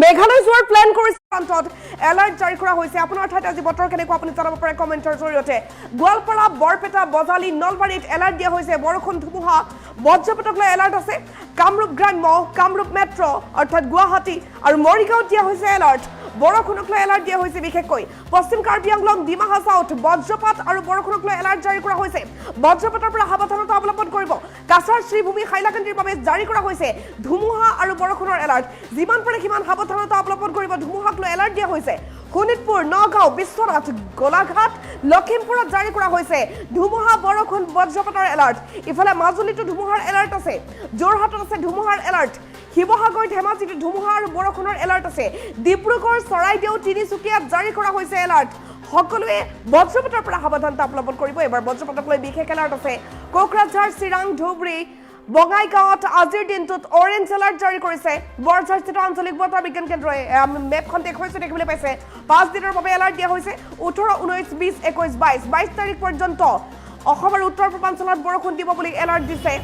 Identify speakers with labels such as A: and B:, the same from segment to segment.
A: মেঘালয় যোৱাৰ প্ল্যান কৰিছে প্ৰান্তত এলাৰ্ট জাৰি কৰা হৈছে আপোনাৰ ঠাইত আজি বতৰ কেনেকুৱা আপুনি জনাব পাৰে কমেন্টৰ জৰিয়তে গোৱালপাৰা বৰপেটা বজালি নলবাৰীত এলাৰ্ট দিয়া হৈছে বৰষুণ ধুমুহা বজ্ৰপাতক লৈ এলাৰ্ট আছে কামৰূপ গ্ৰাম্য কামৰূপ মেট্ৰ অৰ্থাৎ গুৱাহাটী আৰু মৰিগাঁৱত দিয়া হৈছে এলাৰ্ট বৰষুণক লৈ এলাৰ্ট দিয়া হৈছে বিশেষকৈ পশ্চিম কাৰ্বি আংলং ডিমা হাছাওত বজ্ৰপাত আৰু বৰষুণক লৈ এলাৰ্ট জাৰি কৰা হৈছে বজ্ৰপাতৰ পৰা সাৱধানতা অৱলম্বন কৰিব কাছাৰ শ্ৰীভূমি হাইলাকান্দিৰ বাবে জাৰি কৰা হৈছে ধুমুহা আৰু বৰষুণৰ এলাৰ্ট যিমান পাৰে সিমান সাৱধানতা অৱলম্বন কৰিব ধুমুহাক লৈ এলাৰ্ট দিয়া হৈছে শোণিতপুৰ নগাঁও বিশ্বনাথ গোলাঘাট লখিমপুৰত জাৰি কৰা হৈছে ধুমুহা বৰষুণ বজ্ৰপাতৰ এলাৰ্ট ইফালে মাজুলীতো ধুমুহাৰ এলাৰ্ট আছে যোৰহাটত আছে ধুমুহাৰ এলাৰ্ট শিৱসাগৰ ধেমাজিত ধুমুহা আৰু বৰষুণৰ এলাৰ্ট আছে ডিব্ৰুগড় চৰাইদেউ তিনিচুকীয়াত জাৰি কৰা হৈছে এলাৰ্ট সকলোৱে বজ্ৰপাতৰ পৰা সাৱধানতা অৱলম্বন কৰিব এবাৰ বজ্ৰপাতক লৈ বিশেষ এলাৰ্ট আছে কোকৰাঝাৰ চিৰাং ধুবুৰী বঙাইগাঁৱত আজিৰ দিনটোত অৰেঞ্জ এলাৰ্ট জাৰি কৰিছে বৰঝাৰস্থিত আঞ্চলিক বতৰ বিজ্ঞান কেন্দ্ৰই মেপখন দেখুৱাইছে দেখিবলৈ পাইছে 5 দিনৰ বাবে এলাৰ্ট দিয়া হৈছে 18 19 20 21 22 তাৰিখ পৰ্যন্ত অসম আৰু উত্তৰ পূৰ্বাঞ্চলত বৰষুণ দিব বুলি এলাৰ্ট দিছে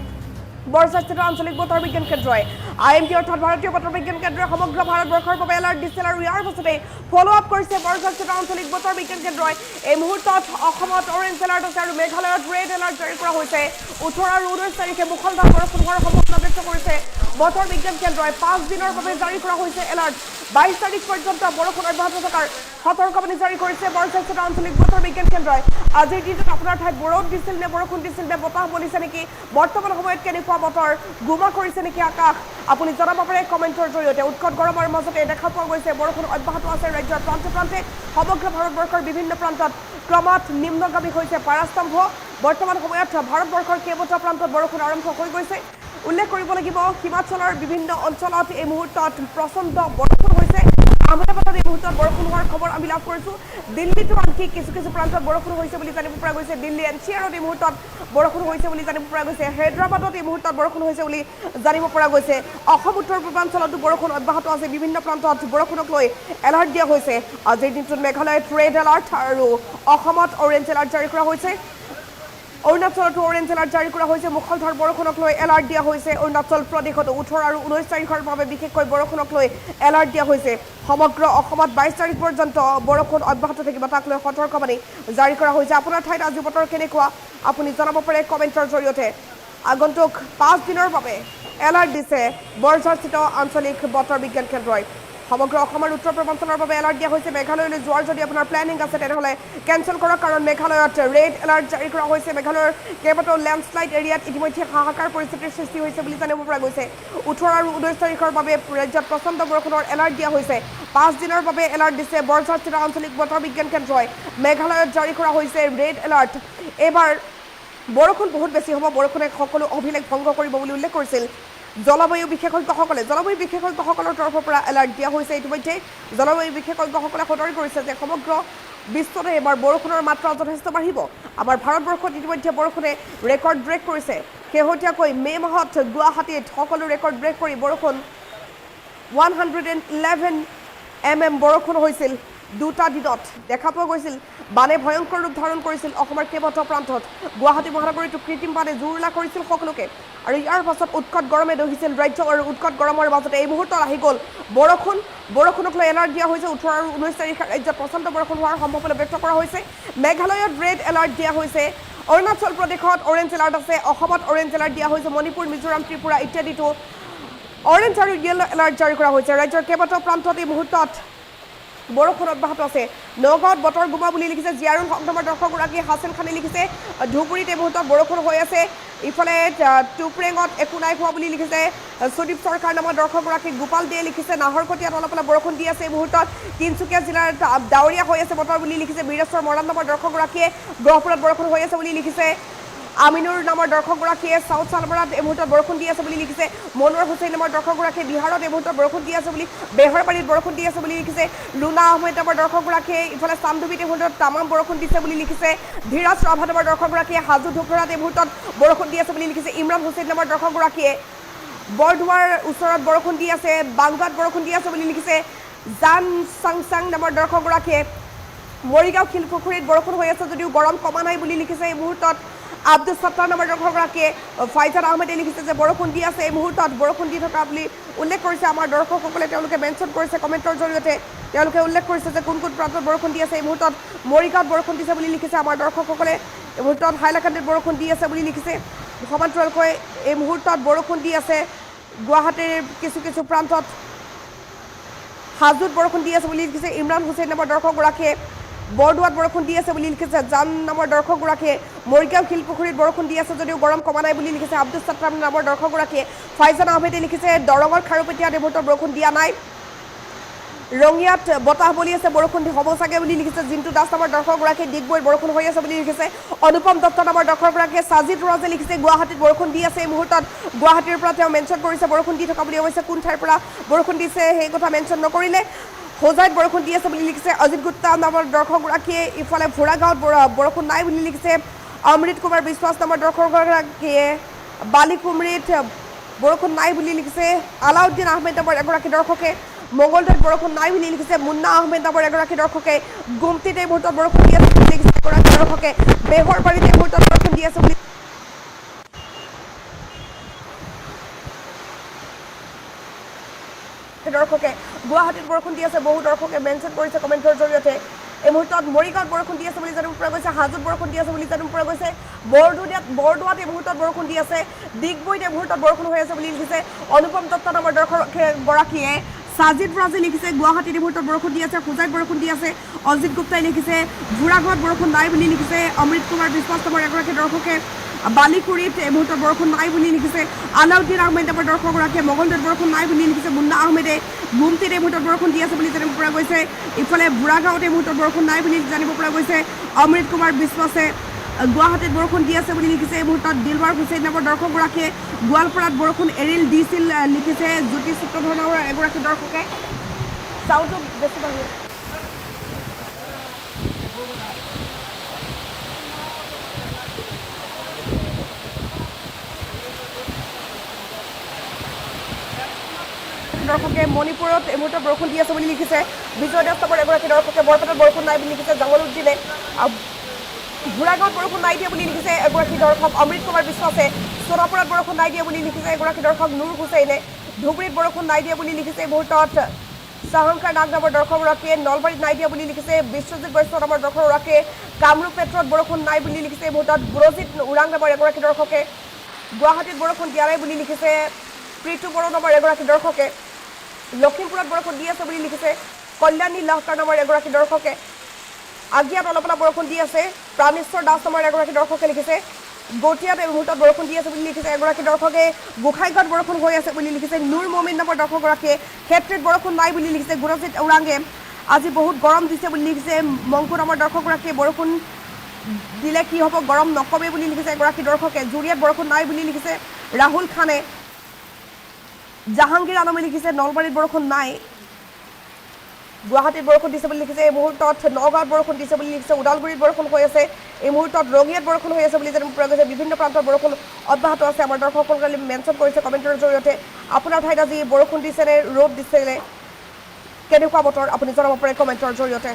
A: বৰঝাৰস্থিত আঞ্চলিক বতৰ বিজ্ঞান কেন্দ্ৰই আইএমডি অৰ্থাৎ ভাৰতীয় বতৰ বিজ্ঞান কেন্দ্ৰই সমগ্ৰ ভাৰতবৰ্ষৰ বাবে এলাৰ্ট দিছিল আৰু ইয়াৰ পাছতে ফলো আপ কৰিছে বৰঝাৰস্থিত আঞ্চলিক বতৰ বিজ্ঞান কেন্দ্ৰই এই মুহূৰ্তত অসমত অৰেঞ্জ এলাৰ্ট আছে আৰু মেঘালয়ত ৰেড এলাৰ্ট জাৰি কৰা হৈছে 18 আৰু 19 তাৰিখে মুখলধাৰ বৰষুণ হোৱাৰ সম্ভাৱনা ব্যক্ত কৰিছে বতৰ বিজ্ঞান কেন্দ্ৰই 5 দিনৰ বাবে জাৰি কৰা হৈছে এলাৰ্ট 22 তাৰিখ পৰ্যন্ত বৰষুণ অব্যাহত থকাৰ সতৰ্কবাণী জাৰি কৰিছে বৰঝাৰস্থিত আঞ্চলিক বতৰ বিজ্ঞান কেন্দ্ৰই আজিৰ দিনটোত আপোনাৰ ঠাইত বৰষুণ দিছিল নে বৰষুণ দিছিল নে বতাহ বলিছে নেকি বৰ্তমান সময়ত কেনেকুৱা বতৰ গুমা কৰিছে নেকি আকাশ আপুনি জনাব পাৰে কমেন্টৰ জৰিয়তে উৎকট গৰমৰ মাজতে দেখা পোৱা গৈছে বৰষুণ অব্যাহত আছে ৰাজ্যৰ প্ৰান্তে প্ৰান্তে সমগ্ৰ ভাৰতবৰ্ষৰ বিভিন্ন প্ৰান্তত ক্ৰমাৎ নিম্নগামী হৈছে পাৰাস্তম্ভ বৰ্তমান সময়ত ভাৰতবৰ্ষৰ কেইবাটাও প্ৰান্তত বৰষুণ আৰম্ভ হৈ গৈছে উল্লেখ কৰিব লাগিব হিমাচলৰ বিভিন্ন অঞ্চলত এই মুহূৰ্তত প্ৰচণ্ড বৰষুণ হৈছে আহমেদাবাদত এই মুহূৰ্তত বৰষুণ হোৱাৰ খবৰ আমি লাভ কৰিছোঁ দিল্লীতো আনকি কিছু কিছু প্ৰান্তত বৰষুণ হৈছে বুলি জানিব পৰা গৈছে দিল্লী এনচিআৰত এই মুহূৰ্তত বৰষুণ হৈছে বুলি জানিব পৰা গৈছে হায়দৰাবাদত এই মুহূৰ্তত বৰষুণ হৈছে বুলি জানিব পৰা গৈছে অসম উত্তৰ পূৰ্বাঞ্চলতো বৰষুণ অব্যাহত আছে বিভিন্ন প্ৰান্তত বৰষুণক লৈ এলাৰ্ট দিয়া হৈছে আজিৰ দিনটোত মেঘালয়ত ৰেড এলাৰ্ট আৰু অসমত অৰেঞ্জ এলাৰ্ট জাৰি কৰা হৈছে অৰুণাচলতো অৰেঞ্জ এলাৰ্ট জাৰি কৰা হৈছে মুখলধাৰ বৰষুণক লৈ এলাৰ্ট দিয়া হৈছে অৰুণাচল প্ৰদেশত 18 আৰু 19 তাৰিখৰ বাবে বিশেষকৈ বৰষুণক লৈ এলাৰ্ট দিয়া হৈছে সমগ্ৰ অসমত 22 তাৰিখ পৰ্যন্ত বৰষুণ অব্যাহত থাকিব তাক লৈ সতৰ্কবাণী জাৰি কৰা হৈছে আপোনাৰ ঠাইত আজি বতৰ কেনেকুৱা আপুনি জনাব পাৰে কমেন্টৰ জৰিয়তে আগন্তুক 5 দিনৰ বাবে এলাৰ্ট দিছে বৰঝাৰস্থিত আঞ্চলিক বতৰ বিজ্ঞান কেন্দ্ৰই সমগ্ৰ অসমৰ উত্তৰ পূৰ্বাঞ্চলৰ বাবে এলাৰ্ট দিয়া হৈছে মেঘালয়লৈ যোৱাৰ যদি আপোনাৰ প্লেনিং আছে তেনেহ'লে কেনচেল কৰক কাৰণ মেঘালয়ত ৰেড এলাৰ্ট জাৰি কৰা হৈছে মেঘালয়ৰ কেইবাটাও লেণ্ডশ্লাইড এৰিয়াত ইতিমধ্যে হাহাকাৰ পৰিস্থিতিৰ সৃষ্টি হৈছে বুলি জানিব পৰা গৈছে 18 আৰু 19 তাৰিখৰ বাবে ৰাজ্যত প্ৰচণ্ড বৰষুণৰ এলাৰ্ট দিয়া হৈছে 5 দিনৰ বাবে এলাৰ্ট দিছে বৰঝাৰস্থিত আঞ্চলিক বতৰ বিজ্ঞান কেন্দ্ৰই মেঘালয়ত জাৰি কৰা হৈছে ৰেড এলাৰ্ট এইবাৰ বৰষুণ বহুত বেছি হ'ব বৰষুণে সকলো অভিলেখ ভংগ কৰিব বুলি উল্লেখ কৰিছিল জলবায়ু বিশেষজ্ঞসকলৰ তৰফৰ পৰা এলাৰ্ট দিয়া হৈছে ইতিমধ্যে জলবায়ু বিশেষজ্ঞসকলে সতৰ্ক কৰিছে যে সমগ্ৰ বিশ্বতে এবাৰ বৰষুণৰ মাত্ৰা যথেষ্ট বাঢ়িব আমাৰ ভাৰতবৰ্ষত ইতিমধ্যে বৰষুণে ৰেকৰ্ড ব্ৰেক কৰিছে শেহতীয়াকৈ মে মাহত গুৱাহাটীত সকলো ৰেকৰ্ড ব্ৰেক কৰি বৰষুণ 111 mm বৰষুণ হৈছিল দুটা দিনত দেখা পোৱা গৈছিল বানে ভয়ংকৰ ৰূপ ধাৰণ কৰিছিল অসমৰ কেইবাটাও প্ৰান্তত গুৱাহাটী মহানগৰীত কৃত্ৰিম বানে জোৰলা কৰিছিল সকলোকে আৰু ইয়াৰ পাছত উৎকট গৰমে দহিছিল ৰাজ্য আৰু উৎকট গৰমৰ মাজতে এই মুহূৰ্তত আহি গ'ল বৰষুণক লৈ এলাৰ্ট দিয়া হৈছে 18 আৰু 19 তাৰিখে ৰাজ্যত প্ৰচণ্ড বৰষুণ হোৱাৰ সম্ভাৱনা ব্যক্ত কৰা হৈছে মেঘালয়ত ৰেড এলাৰ্ট দিয়া হৈছে অৰুণাচল প্ৰদেশত অৰেঞ্জ এলাৰ্ট আছে অসমত অৰেঞ্জ এলাৰ্ট দিয়া হৈছে মণিপুৰ মিজোৰাম ত্ৰিপুৰা ইত্যাদিতো অৰেঞ্জ আৰু য়েলো এলাৰ্ট জাৰি কৰা হৈছে ৰাজ্যৰ কেইবাটাও প্ৰান্তত এই মুহূৰ্তত বৰষুণ অব্যাহত আছে নগাঁৱত বতৰ গুমা বুলি লিখিছে জিয়াৰুল হক নামৰ দৰ্শকগৰাকীয়ে হাছেন খানে লিখিছে ধুবুৰীত এই মুহূৰ্তত বৰষুণ হৈ আছে ইফালে টুপ্ৰেঙত একো নাই হোৱা বুলি লিখিছে সুদীপ চৰকাৰ নামৰ দৰ্শকগৰাকী গোপাল দিয়ে লিখিছে নাহৰকটীয়াত অলপ অলপ বৰষুণ দি আছে এই মুহূৰ্তত তিনিচুকীয়া জিলাৰ ডাৱৰীয়া হৈ আছে বতৰ বুলি লিখিছে বীৰেশ্বৰ মৰাণ নামৰ দৰ্শকগৰাকীয়ে গহপুৰত বৰষুণ হৈ আছে বুলি লিখিছে আমিনুৰ নামৰ দৰ্শকগৰাকীয়ে সাউথ চালমাৰাত এই মুহূৰ্তত বৰষুণ দি আছে বুলি লিখিছে মনোৱাৰ হুছেইন নামৰ দৰ্শকগৰাকীয়ে বিহাৰত এই মুহূৰ্তত বৰষুণ দি আছে বুলি বেহৰবাৰীত বৰষুণ দি আছে বুলি লিখিছে লুনা আহমেদ নামৰ দৰ্শকগৰাকীয়ে ইফালে চান্দুবিত এই মুহূৰ্তত তামাম বৰষুণ দিছে বুলি লিখিছে ধীৰাজ ৰাভা নামৰ দৰ্শকগৰাকীয়ে হাজো ধুকৰাত এই মুহূৰ্তত বৰষুণ দি আছে বুলি লিখিছে ইমৰান হুছেইন নামৰ দৰ্শকগৰাকীয়ে বৰদুৱাৰ ওচৰত বৰষুণ দি আছে বাংগাত বৰষুণ দি আছে বুলি লিখিছে জান চাংচাং নামৰ দৰ্শকগৰাকীয়ে মৰিগাঁও শিলপুখুৰীত বৰষুণ হৈ আছে যদিও গৰম কমা নাই বুলি লিখিছে এই মুহূৰ্তত আব্দুল সত্তাৰ নামৰ দৰ্শকগৰাকীয়ে ফাইজান আহমেদে লিখিছে যে বৰষুণ দি আছে এই মুহূৰ্তত বৰষুণ দি থকা বুলি উল্লেখ কৰিছে আমাৰ দৰ্শকসকলে তেওঁলোকে মেনশ্যন কৰিছে কমেণ্টৰ জৰিয়তে তেওঁলোকে উল্লেখ কৰিছে যে কোন কোন প্ৰান্তত বৰষুণ দি আছে এই মুহূৰ্তত মৰিগাঁৱত বৰষুণ দিছে বুলি লিখিছে আমাৰ দৰ্শকসকলে এই মুহূৰ্তত হাইলাকান্দিত বৰষুণ দি আছে বুলি লিখিছে সমান্তৰালকৈ এই মুহূৰ্তত বৰষুণ দি আছে গুৱাহাটীৰ কিছু কিছু প্ৰান্তত হাজোত বৰষুণ দি আছে বুলি লিখিছে ইমৰান হুছেইন নামৰ দৰ্শকগৰাকীয়ে বৰদোৱাত বৰষুণ দি আছে বুলি লিখিছে জান নামৰ দৰ্শকগৰাকীয়ে মৰিগাঁও শিলপুখুৰীত বৰষুণ দি আছে যদিও গৰম কমা নাই বুলি লিখিছে আব্দুল সত্তাৰ নামৰ দৰ্শকগৰাকীয়ে ফাইজান আহমেদে লিখিছে দৰঙৰ খাৰুপেটীয়াত এই মুহূৰ্তত বৰষুণ দিয়া নাই ৰঙিয়াত বতাহ বলি আছে বৰষুণ হ'ব চাগে বুলি লিখিছে জিন্তু দাস নামৰ দৰ্শকগৰাকীয়ে ডিগবৈত বৰষুণ হৈ আছে বুলি লিখিছে অনুপম দত্ত নামৰ দৰ্শকগৰাকীয়ে সাজিদ ৰাজে লিখিছে গুৱাহাটীত বৰষুণ দি আছে এই মুহূৰ্তত গুৱাহাটীৰ পৰা তেওঁ মেনশ্যন কৰিছে বৰষুণ দি থকা বুলি অৱশ্যে কোন ঠাইৰ পৰা বৰষুণ দিছে সেই কথা মেনশ্যন নকৰিলে হোজাইত বৰষুণ দি আছে বুলি লিখিছে অজিত গুপ্তা নামৰ দৰ্শকগৰাকীয়ে ইফালে ভোৰাগাঁৱত বৰষুণ নাই বুলি লিখিছে অমৃত কুমাৰ বিশ্বাস নামৰ দৰ্শকগৰাকীয়ে বালিকুমৰিত বৰষুণ নাই বুলি লিখিছে আলাউদ্দিন আহমেদ নামৰ এগৰাকী দৰ্শকে মংগলদৈত বৰষুণ নাই বুলি লিখিছে মুন্না আহমেদ নামৰ এগৰাকী দৰ্শকে গুমটিত এই মুহূৰ্তত বৰষুণ দি আছে বুলি লিখিছে এগৰাকী দৰ্শকে বেহৰবাৰীত এই মুহূৰ্তত বৰষুণ দি আছে বুলি দৰ্শকে গুৱাহাটীত বৰষুণ দি আছে বহু দৰ্শকে মেনশ্যন কৰিছে কমেণ্টৰ জৰিয়তে এই মুহূৰ্তত মৰিগাঁৱত বৰষুণ দি আছে বুলি জানিব পৰা গৈছে হাজোত বৰষুণ দি আছে বুলি জানিব পৰা গৈছে বৰদোৱাত এই মুহূৰ্তত বৰষুণ দি আছে ডিগবৈত এই মুহূৰ্তত বৰষুণ হৈ আছে বুলি লিখিছে অনুপম দত্ত নামৰ দৰ্শকগৰাকীয়ে সাজিদ ৰাজে লিখিছে গুৱাহাটীত এই মুহূৰ্তত বৰষুণ দি আছে হোজাইত বৰষুণ দি আছে অজিত গুপ্তাই লিখিছে ভোৰাগাঁৱত বৰষুণ নাই বুলি লিখিছে অমৃত কুমাৰ বিশ্বাস নামৰ এগৰাকী দৰ্শকে বালিকুৰিত এই মুহূৰ্তত বৰষুণ নাই বুলি লিখিছে আলাউদ্দিন আহমেদ নামৰ দৰ্শকগৰাকীয়ে মংগলদৈত বৰষুণ নাই বুলি লিখিছে মুন্না আহমেদে গুমটিত এই মুহূৰ্তত বৰষুণ দি আছে বুলি জানিব পৰা গৈছে ইফালে ভোৰাগাঁৱত এই মুহূৰ্তত বৰষুণ নাই বুলি জানিব পৰা গৈছে অমৃত কুমাৰ বিশ্বাসে গুৱাহাটীত বৰষুণ দি আছে বুলি লিখিছে এই মুহূৰ্তত দিলবাৰ হুছেইন নামৰ দৰ্শকগৰাকীয়ে গোৱালপাৰাত বৰষুণ এৰিল দিছিল লিখিছে জ্যোতি সূত্ৰধৰ নামৰ এগৰাকী দৰ্শকে চাউটো বেছি বাঢ়িছে দৰ্শকে মণিপুৰত এই মুহূৰ্তত বৰষুণ দি আছে বুলি লিখিছে বিজয় দাস নামৰ এগৰাকী দৰ্শকে বৰপেটাত বৰষুণ নাই বুলি লিখিছে জামালুদ্দিনে ভোৰাগাঁৱত বৰষুণ নাই দিয়া বুলি লিখিছে এগৰাকী দৰ্শক অমৃত কুমাৰ বিশ্বাসে সোণাপুৰত বৰষুণ নাই দিয়া বুলি লিখিছে এগৰাকী দৰ্শক নুৰ হুছেইনে ধুবুৰীত বৰষুণ নাই দিয়া বুলি লিখিছে এই মুহূৰ্তত চাহংকাৰ নাগ নামৰ দৰ্শকগৰাকীয়ে নলবাৰীত নাই দিয়া বুলি লিখিছে বিশ্বজিৎ বৈশ্য নামৰ দৰ্শকগৰাকীয়ে কামৰূপ পেট্ৰত বৰষুণ নাই বুলি লিখিছে এই মুহূৰ্তত বুৰজিৎ ওৰাং নামৰ এগৰাকী দৰ্শকে গুৱাহাটীত বৰষুণ দিয়া নাই বুলি লিখিছে প্ৰীতু বড়ো নামৰ এগৰাকী দৰ্শকে লখিমপুৰত বৰষুণ দি আছে বুলি লিখিছে কল্যাণী লাহকাৰ নামৰ এগৰাকী দৰ্শকে আগিয়াত অলপ অলপ বৰষুণ দি আছে প্ৰাণেশ্বৰ দাস নামৰ এগৰাকী দৰ্শকে লিখিছে গটিয়াত এই মুহূৰ্তত বৰষুণ দি আছে বুলি লিখিছে এগৰাকী দৰ্শকে গোসাইগাঁৱত বৰষুণ হৈ আছে বুলি লিখিছে নুৰ মমিন নামৰ দৰ্শকগৰাকীয়ে ক্ষেত্ৰত বৰষুণ নাই বুলি লিখিছে গুৰজিৎ ওৰাঙে আজি বহুত গৰম দিছে বুলি লিখিছে মংকু নামৰ দৰ্শকগৰাকীয়ে বৰষুণ দিলে কি হ'ব গৰম নকমে বুলি লিখিছে এগৰাকী দৰ্শকে জুৰিয়াত বৰষুণ নাই বুলি লিখিছে ৰাহুল খানে জাহাংগীৰ আলমে লিখিছে নলবাৰীত বৰষুণ নাই গুৱাহাটীত বৰষুণ দিছে বুলি লিখিছে এই মুহূৰ্তত নগাঁৱত বৰষুণ দিছে বুলি লিখিছে ওদালগুৰিত বৰষুণ হৈ আছে এই মুহূৰ্তত ৰঙিয়াত বৰষুণ হৈ আছে বুলি জানিব পৰা গৈছে বিভিন্ন প্ৰান্তত বৰষুণ অব্যাহত আছে আমাৰ দৰ্শকসকলে মেনশ্যন কৰিছে কমেণ্টৰ জৰিয়তে আপোনাৰ ঠাইত আজি বৰষুণ দিছেনে ৰ'দ দিছেনে কেনেকুৱা বতৰ আপুনি জনাব পাৰে কমেণ্টৰ জৰিয়তে